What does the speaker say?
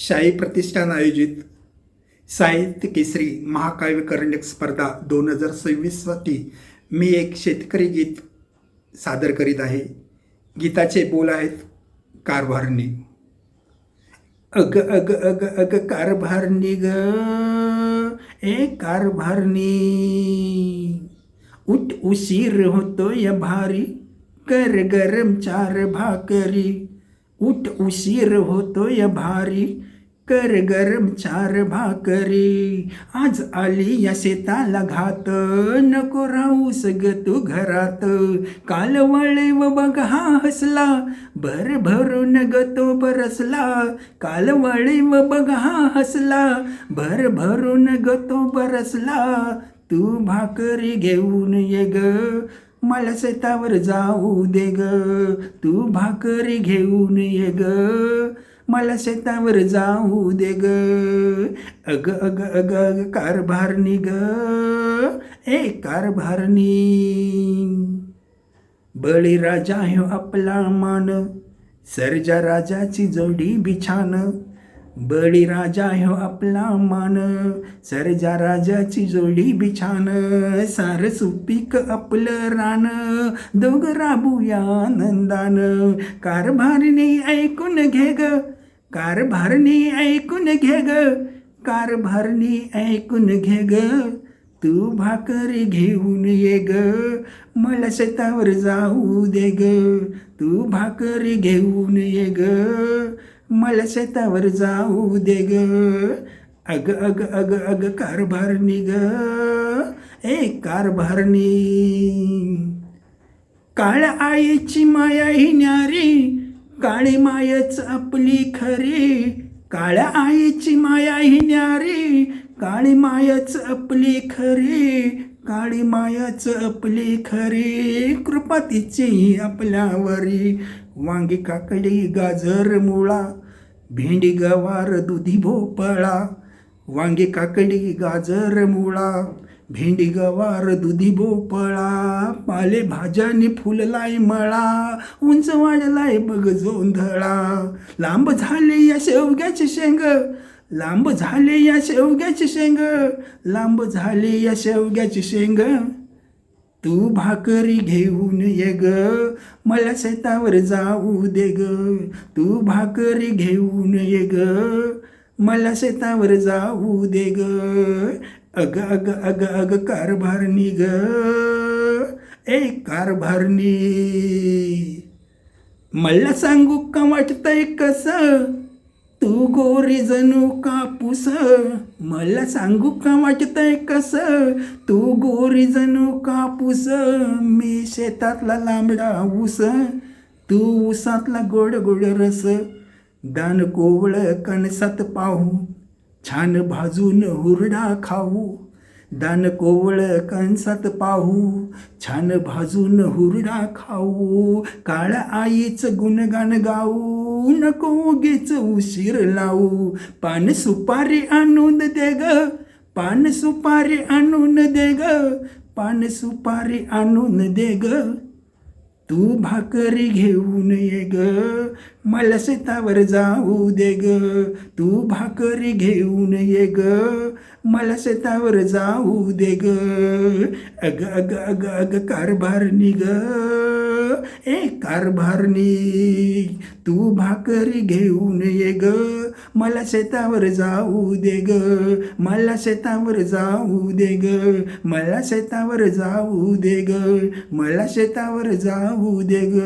शाही प्रतिष्ठान आयोजित साहित्य केसरी महाकाव्य करंडक स्पर्धा 2026साठी मी एक शेतकरी गीत सादर करीत आहे. गीताचे बोल आहेत कारभारणी. अग अग अग अग कारभारणी ग ए कारभारणी, उठ उशीर होतोय भारी, कर गरम चार भाकरी. उठ उशीर होतोय भारी, कर गरम चार भाकरी. आज आली या शेताला घात, नको राहूस ग तू घरात. काल वळीव बघ हा हसला, भर भरून ग तो बरसला. काल वळीव बघ हा हसला, भर भरून ग तो बरसला. तू भाकरी घेऊन ये ग, मला शेतावर जाऊ दे ग. तू भाकरी घेऊन ये ग, मला शेतावर जाऊ दे ग. अग अग अग अग कारभारणी ग ए कारभारणी. बळीराजा ह्यो आपला मान, सर्जा राजाची जोडी बिछान. बळीराजा ह्यो आपला मान, सर्जा राजाची जोडी बिछान. सार सुपीक आपलं रान, दोघ राबूया आनंदान. कारभारणी ऐकून घे ग, कारभारणी ऐकून घे ग, कारभारणी ऐकून घे ग. तू भाकरी घेऊन ये ग, मला शेतावर जाऊ दे ग. तू भाकरी घेऊन ये ग, मला शेतावर जाऊ दे ग. अग अग अग अग कारभारणी ग ए कारभारणी. काळ आईची माया ही न्यारी, काळी मायच आपली खरी. काळ आईची माया ही न्यारी, काळी मायच आपली खरी. काळी मायाच आपली खरी, कृपा तिची आपल्यावरी. वांगी काकडी गाजर मुळा, भेंडी गवार दुधी भोपळा. वांगी काकडी गाजर मुळा, भेंडी गवार दुधी भोपळा. पालेभाज्याने फुललाय मळा, उंच वाढलाय बघ जोंधळा. लांब झाले या शेवग्याचे शेंग, लांब झाले या शेवग्याचे शेंग, लांब झाले या शेवग्याचे शेंग. तू भाकरी घेऊन ये ग, मला शेतावर जाऊ दे ग. तू भाकरी घेऊन ये ग, मला शेतावर जाऊ दे ग. अग अग अग अग कारभारणी ग ए कारभारणी. मला सांगू का वाटतंय कसं, तू गोरी जणू कापूस. मला सांगू का वाटतंय कसं, तू गोरी जणू कापूस. मी शेतातला लांबडा ऊस, तू ऊसातला गोड गोड रस. दान कोवळ कणसात पाहू, छान भाजून हुरडा खाऊ. दान कोवळ कणसात पाहू, छान भाजून हुरडा खाऊ. काळ आईचं गुणगान गाऊ, नको उगीच उशीर लावू. पान सुपारी आणून दे ग, पान सुपारी आणून दे ग, पान सुपारी आणून दे ग. तू भाकरी घेऊन ये ग, मला शेतावर जाऊ दे ग. तू भाकरी घेऊन ये ग, मला शेतावर जाऊ दे ग. अग अग अग अग कारभारणी ग ए कारभारणी. तू भाकरी घेऊन ये ग, मला शेतावर जाऊ दे ग. मला शेतावर जाऊ दे ग, मला शेतावर जाऊ दे ग, मला शेतावर जाऊ दे ग.